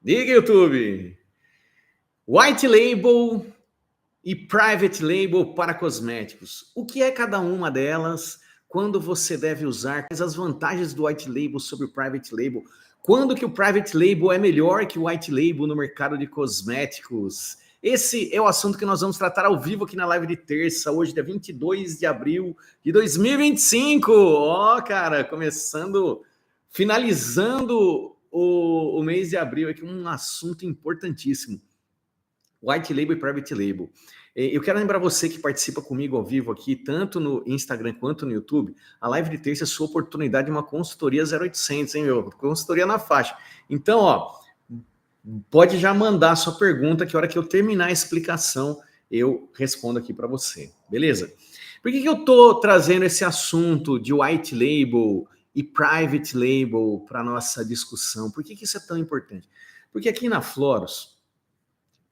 Diga, YouTube! White Label e Private Label para cosméticos. O que é cada uma delas? Quando você deve usar? Quais as vantagens do White Label sobre o Private Label? Quando que o Private Label é melhor que o White Label no mercado de cosméticos? Esse é o assunto que nós vamos tratar ao vivo aqui na live de terça, hoje, dia 22 de abril de 2025. Ó, cara, finalizando o mês de abril aqui, um assunto importantíssimo. White Label e Private Label. Eu quero lembrar você que participa comigo ao vivo aqui, tanto no Instagram quanto no YouTube, a live de terça é sua oportunidade de uma consultoria 0800, hein, meu? Consultoria na faixa. Então, ó, pode já mandar a sua pergunta, que a hora que eu terminar a explicação, eu respondo aqui para você, beleza? Por que eu tô trazendo esse assunto de White Label e Private Label para nossa discussão? Por que isso é tão importante? Porque aqui na Floros,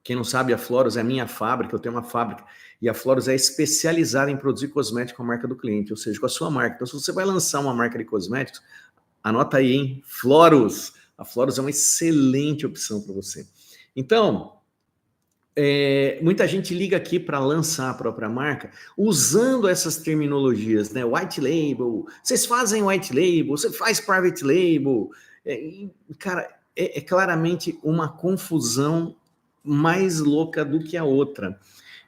quem não sabe, a Floros é a minha fábrica, eu tenho uma fábrica, e a Floros é especializada em produzir cosméticos com a marca do cliente, ou seja, com a sua marca. Então, se você vai lançar uma marca de cosméticos, anota aí, hein? Floros. A Floros é uma excelente opção para você. Então, muita gente liga aqui para lançar a própria marca usando essas terminologias, né? White Label, vocês fazem White Label, você faz Private Label. Cara, é claramente uma confusão mais louca do que a outra.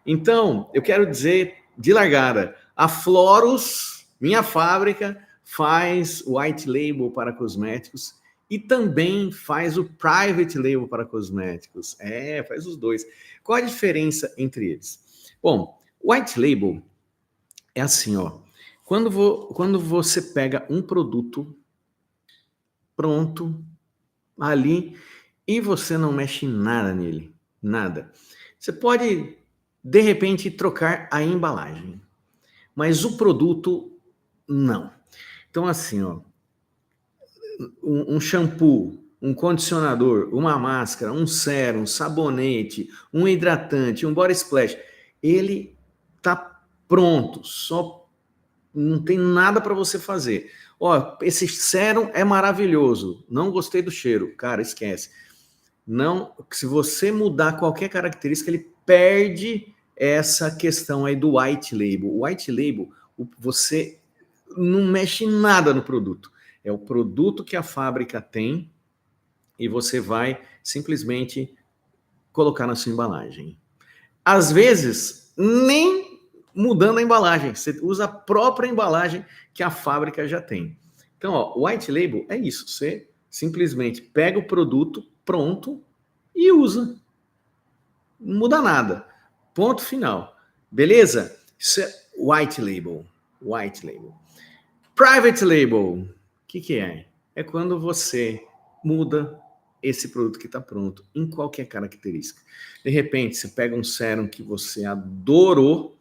Então, eu quero dizer de largada, a Floros, minha fábrica, faz White Label para cosméticos e também faz o Private Label para cosméticos. Faz os dois. Qual a diferença entre eles? Bom, White Label é assim, ó. Quando você pega um produto pronto ali e você não mexe nada nele, nada. Você pode, de repente, trocar a embalagem, mas o produto, não. Então, assim, ó, um shampoo, um condicionador, uma máscara, um sérum, um sabonete, um hidratante, um body splash, ele tá pronto, só não tem nada para você fazer. Ó, esse sérum é maravilhoso, não gostei do cheiro, cara, esquece. Não, se você mudar qualquer característica, ele perde essa questão aí do white label. O white label, você não mexe nada no produto. É o produto que a fábrica tem e você vai simplesmente colocar na sua embalagem. Às vezes, nem mudando a embalagem, você usa a própria embalagem que a fábrica já tem. Então, ó, o white label é isso, você simplesmente pega o produto pronto e usa. Não muda nada. Ponto final. Beleza? Isso é white label. White label. Private label. O que é? É quando você muda esse produto que está pronto em qualquer característica. De repente, você pega um sérum que você adorou.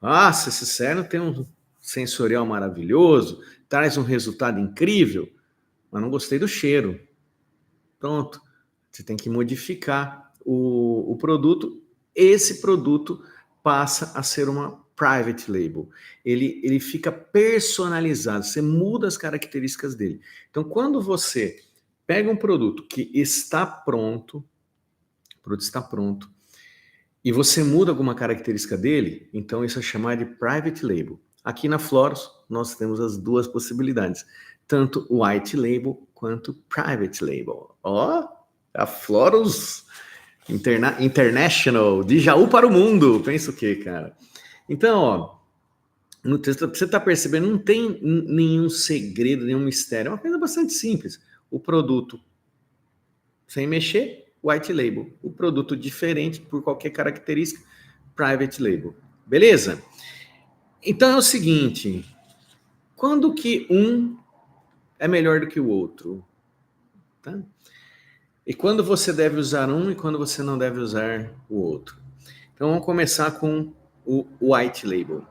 Nossa, esse sérum tem um sensorial maravilhoso, traz um resultado incrível, mas não gostei do cheiro. Pronto. Você tem que modificar o produto. Esse produto passa a ser uma private label. Ele fica personalizado, você muda as características dele. Então, quando você pega um produto que está pronto, o produto está pronto, e você muda alguma característica dele, então isso é chamado de private label. Aqui na Floros, nós temos as duas possibilidades, tanto white label quanto private label. Ó, a Floros International, de Jaú para o mundo. Pensa o quê, cara? Então, ó, você está percebendo, não tem nenhum segredo, nenhum mistério. É uma coisa bastante simples. O produto sem mexer, white label. O produto diferente por qualquer característica, private label. Beleza? Então é o seguinte, quando que um é melhor do que o outro? Tá? E quando você deve usar um e quando você não deve usar o outro? Então vamos começar com o white label.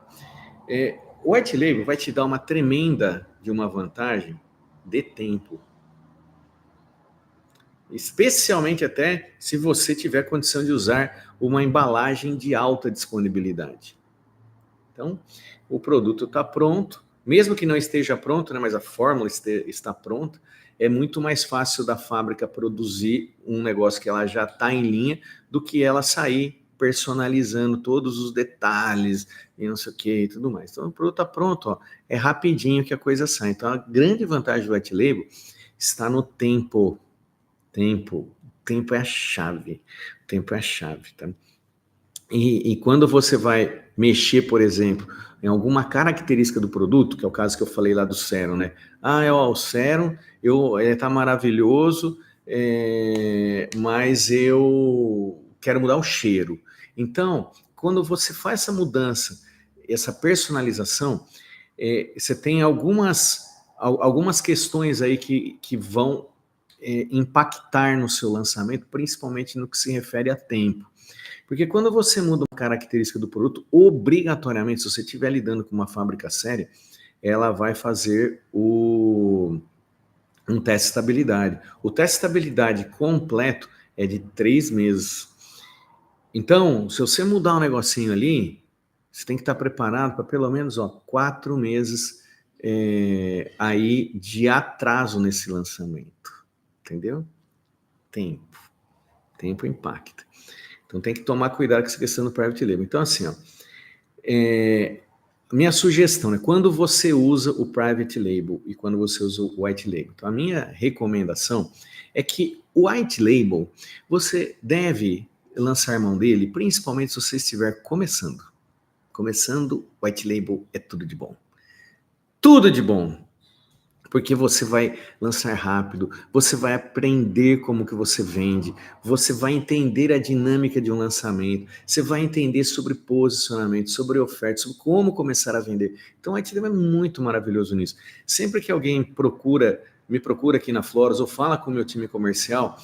O white label vai te dar uma tremenda de uma vantagem de tempo. Especialmente até se você tiver condição de usar uma embalagem de alta disponibilidade. Então, o produto está pronto, mesmo que não esteja pronto, né, mas a fórmula está pronta, é muito mais fácil da fábrica produzir um negócio que ela já está em linha do que ela sair personalizando todos os detalhes e não sei o que e tudo mais. Então o produto está pronto, ó, é rapidinho que a coisa sai. Então a grande vantagem do white label está no tempo. Tempo é a chave. Tempo é a chave, tá? E quando você vai mexer, por exemplo, em alguma característica do produto, que é o caso que eu falei lá do sérum, né? Ó, o sérum, tá maravilhoso, mas eu quero mudar o cheiro. Então, quando você faz essa mudança, essa personalização, você tem algumas questões aí que vão impactar no seu lançamento, principalmente no que se refere a tempo. Porque quando você muda uma característica do produto, obrigatoriamente, se você estiver lidando com uma fábrica séria, ela vai fazer um teste de estabilidade. O teste de estabilidade completo é de 3 meses. Então, se você mudar um negocinho ali, você tem que estar preparado para pelo menos 4 meses aí de atraso nesse lançamento. Entendeu? Tempo impacta. Então tem que tomar cuidado com essa questão do private label. Então, assim, ó, minha sugestão, né? Quando você usa o private label e quando você usa o white label. Então, a minha recomendação é que o white label, você deve lançar mão dele, principalmente se você estiver começando. Começando, white label é tudo de bom. Tudo de bom. Porque você vai lançar rápido, você vai aprender como que você vende, você vai entender a dinâmica de um lançamento, você vai entender sobre posicionamento, sobre oferta, sobre como começar a vender. Então, o white label é muito maravilhoso nisso. Sempre que alguém me procura aqui na Floras ou fala com o meu time comercial,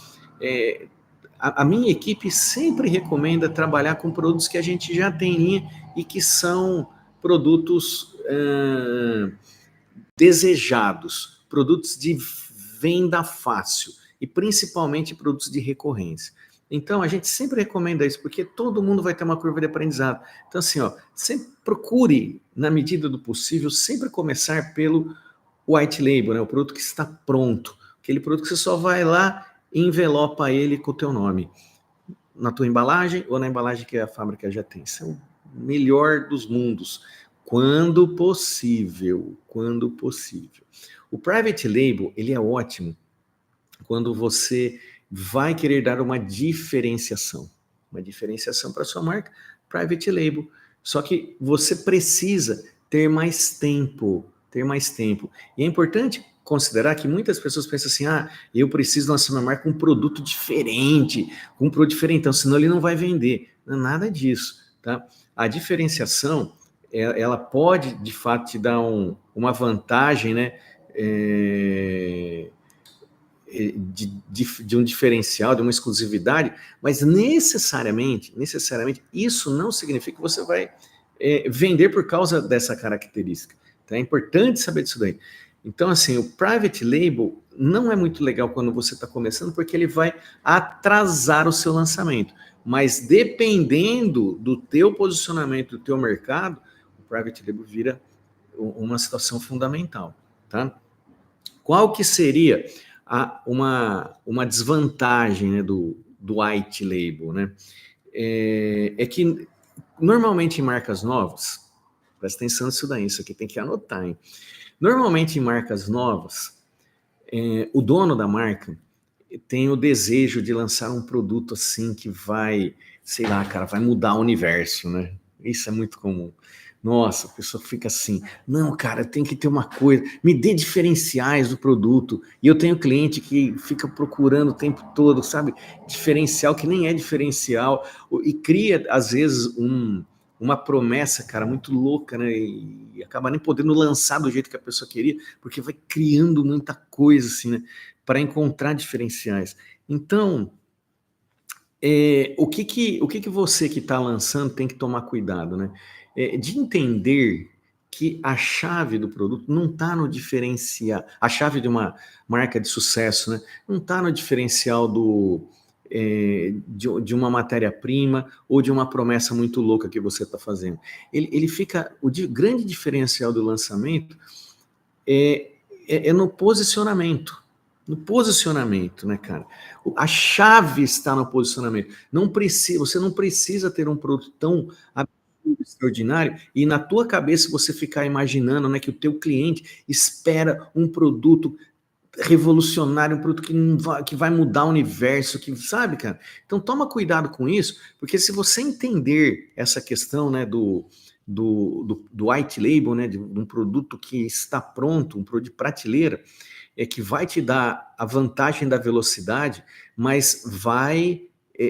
a minha equipe sempre recomenda trabalhar com produtos que a gente já tem em linha e que são produtos desejados, produtos de venda fácil e principalmente produtos de recorrência. Então a gente sempre recomenda isso porque todo mundo vai ter uma curva de aprendizado. Então assim, ó, sempre procure na medida do possível sempre começar pelo white label, né, o produto que está pronto, aquele produto que você só vai lá e envelopa ele com o teu nome na tua embalagem ou na embalagem que a fábrica já tem. Isso é o melhor dos mundos. Quando possível, quando possível. O private label, ele é ótimo quando você vai querer dar uma diferenciação para sua marca, private label. Só que você precisa ter mais tempo, E é importante considerar que muitas pessoas pensam assim, eu preciso lançar minha marca com um produto diferente, então, senão ele não vai vender. Não é nada disso, tá? A diferenciação, ela pode, de fato, te dar uma vantagem, né? De um diferencial, de uma exclusividade, mas necessariamente, isso não significa que você vai vender por causa dessa característica. Então é importante saber disso daí. Então, assim, o private label não é muito legal quando você está começando, porque ele vai atrasar o seu lançamento. Mas dependendo do teu posicionamento, do teu mercado, o private label vira uma situação fundamental, tá? Qual que seria uma desvantagem, né, do white label, né? É que normalmente em marcas novas, presta atenção nisso daí, isso aqui tem que anotar, hein? Normalmente em marcas novas, o dono da marca tem o desejo de lançar um produto assim que vai, sei lá, cara, vai mudar o universo, né? Isso é muito comum. Nossa, a pessoa fica assim, não, cara, tem que ter uma coisa, me dê diferenciais do produto. E eu tenho cliente que fica procurando o tempo todo, sabe, diferencial que nem é diferencial, e cria, às vezes, uma promessa, cara, muito louca, né? E acaba nem podendo lançar do jeito que a pessoa queria, porque vai criando muita coisa, assim, né? Para encontrar diferenciais. Então, o que você que está lançando tem que tomar cuidado, né? De entender que a chave do produto não está no diferencial, a chave de uma marca de sucesso, né? Não está no diferencial de uma matéria-prima ou de uma promessa muito louca que você está fazendo. Ele fica, grande diferencial do lançamento é no posicionamento. no posicionamento, né, cara? A chave está no posicionamento. Você não precisa ter um produto tão absurdo, extraordinário, e na tua cabeça você ficar imaginando, né, que o teu cliente espera um produto revolucionário, um produto que vai mudar o universo, que sabe, cara? Então toma cuidado com isso, porque se você entender essa questão, né, do white label, né, de um produto que está pronto, um produto de prateleira, que vai te dar a vantagem da velocidade, mas vai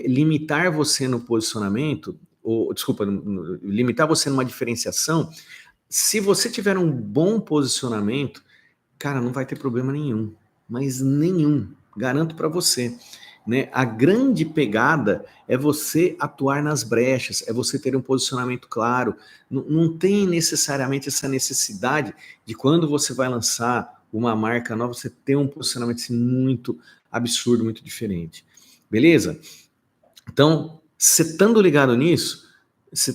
limitar você no posicionamento, ou desculpa, limitar você numa diferenciação. Se você tiver um bom posicionamento, cara, não vai ter problema nenhum, mas nenhum, garanto para você. Né? A grande pegada é você atuar nas brechas, é você ter um posicionamento claro. Não tem necessariamente essa necessidade de quando você vai lançar uma marca nova, você ter um posicionamento assim, muito absurdo, muito diferente. Beleza? Então, você estando ligado nisso,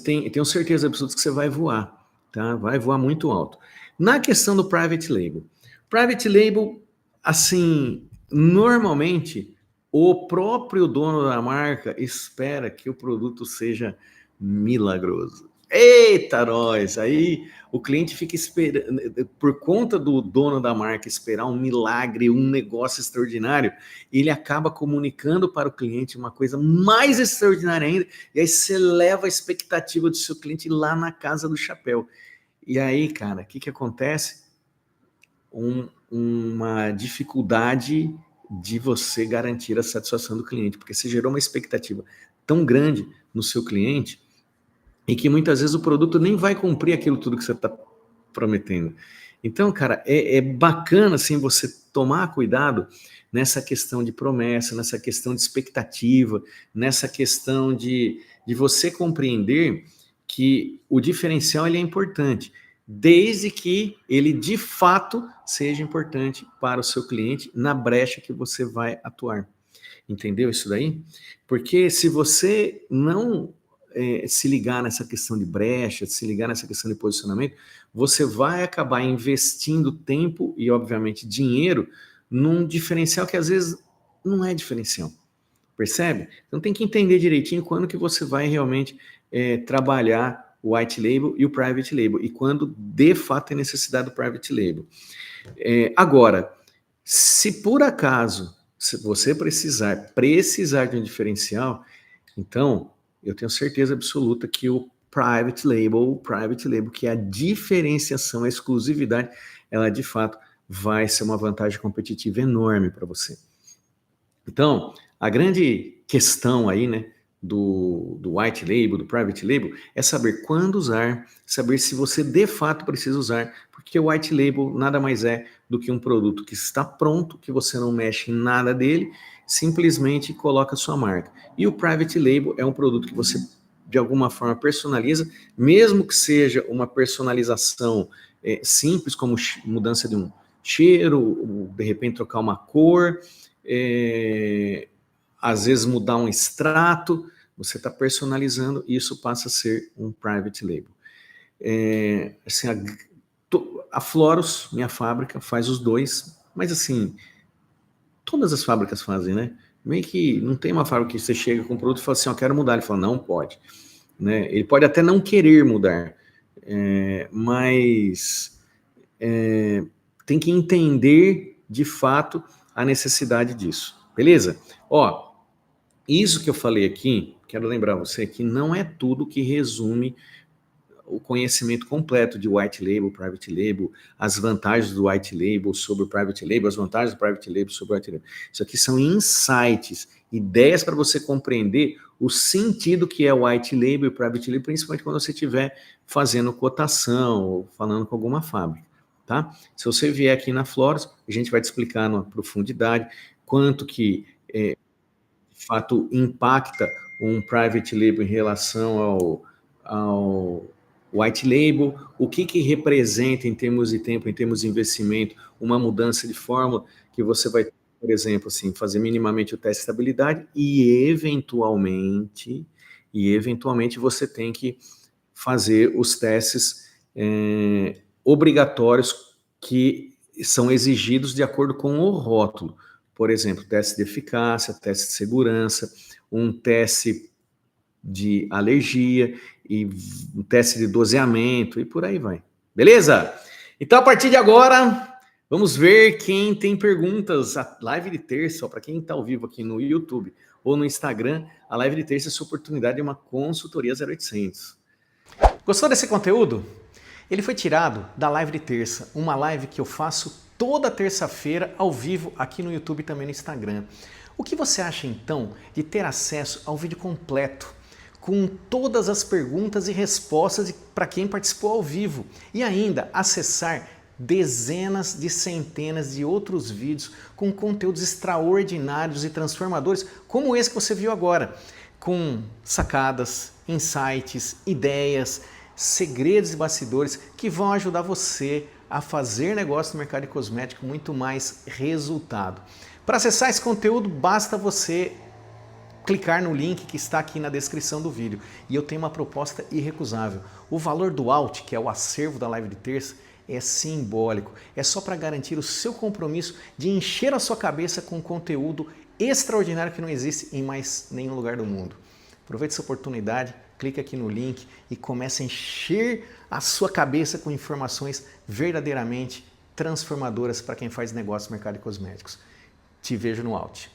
tenho certeza absoluta que você vai voar, tá? Vai voar muito alto. Na questão do private label, assim, normalmente o próprio dono da marca espera que o produto seja milagroso. Eita, nós! Aí o cliente fica esperando, por conta do dono da marca esperar um milagre, um negócio extraordinário, ele acaba comunicando para o cliente uma coisa mais extraordinária ainda, e aí você leva a expectativa do seu cliente lá na casa do chapéu. E aí, cara, o que acontece? Uma dificuldade de você garantir a satisfação do cliente, porque você gerou uma expectativa tão grande no seu cliente e que muitas vezes o produto nem vai cumprir aquilo tudo que você está prometendo. Então, cara, é bacana assim você tomar cuidado nessa questão de promessa, nessa questão de expectativa, nessa questão de você compreender que o diferencial ele é importante, desde que ele de fato seja importante para o seu cliente na brecha que você vai atuar. Entendeu isso daí? Porque se você não se ligar nessa questão de brecha, se ligar nessa questão de posicionamento, você vai acabar investindo tempo e, obviamente, dinheiro num diferencial que às vezes não é diferencial. Percebe? Então tem que entender direitinho quando que você vai realmente trabalhar o white label e o private label, e quando de fato é necessidade do private label. Agora, se por acaso se você precisar de um diferencial, então eu tenho certeza absoluta que o private label, que é a diferenciação, a exclusividade, ela de fato vai ser uma vantagem competitiva enorme para você. Então, a grande questão aí, né, do white label, do private label, é saber quando usar, saber se você de fato precisa usar, porque o white label nada mais é do que um produto que está pronto, que você não mexe em nada dele, simplesmente coloca a sua marca. E o private label é um produto que você, de alguma forma, personaliza, mesmo que seja uma personalização simples, como mudança de um cheiro, de repente trocar uma cor, às vezes mudar um extrato, você está personalizando e isso passa a ser um private label. Assim, a Florus, minha fábrica, faz os dois, mas assim, todas as fábricas fazem, né? Meio que não tem uma fábrica que você chega com um produto e fala assim, eu quero mudar. Ele fala, não pode. Né? Ele pode até não querer mudar, mas tem que entender de fato a necessidade disso. Beleza? Ó, isso que eu falei aqui, quero lembrar você que não é tudo que resume o conhecimento completo de white label, private label, as vantagens do white label sobre o private label, as vantagens do private label sobre o white label. Isso aqui são insights, ideias para você compreender o sentido que é o white label e o private label, principalmente quando você estiver fazendo cotação ou falando com alguma fábrica, tá? Se você vier aqui na Flores, a gente vai te explicar na profundidade quanto que de fato impacta um private label em relação ao white label, o que representa em termos de tempo, em termos de investimento, uma mudança de fórmula que você vai, por exemplo, assim, fazer minimamente o teste de estabilidade e eventualmente você tem que fazer os testes obrigatórios que são exigidos de acordo com o rótulo. por exemplo, teste de eficácia, teste de segurança, um teste de alergia e um teste de doseamento e por aí vai. Beleza? Então, a partir de agora, vamos ver quem tem perguntas. A live de terça, para quem está ao vivo aqui no YouTube ou no Instagram, a live de terça é sua oportunidade de uma consultoria 0800. Gostou desse conteúdo? Ele foi tirado da live de terça, uma live que eu faço toda terça-feira ao vivo aqui no YouTube e também no Instagram. O que você acha então de ter acesso ao vídeo completo, com todas as perguntas e respostas para quem participou ao vivo e ainda acessar dezenas de centenas de outros vídeos com conteúdos extraordinários e transformadores como esse que você viu agora, com sacadas, insights, ideias, segredos e bastidores que vão ajudar você a fazer negócio no mercado de cosmético com muito mais resultado. Para acessar esse conteúdo, basta você clicar no link que está aqui na descrição do vídeo. E eu tenho uma proposta irrecusável. O valor do Alt, que é o acervo da live de terça, é simbólico. É só para garantir o seu compromisso de encher a sua cabeça com conteúdo extraordinário que não existe em mais nenhum lugar do mundo. Aproveite essa oportunidade, clique aqui no link e comece a encher a sua cabeça com informações verdadeiramente transformadoras para quem faz negócio no mercado de cosméticos. Te vejo no Alt.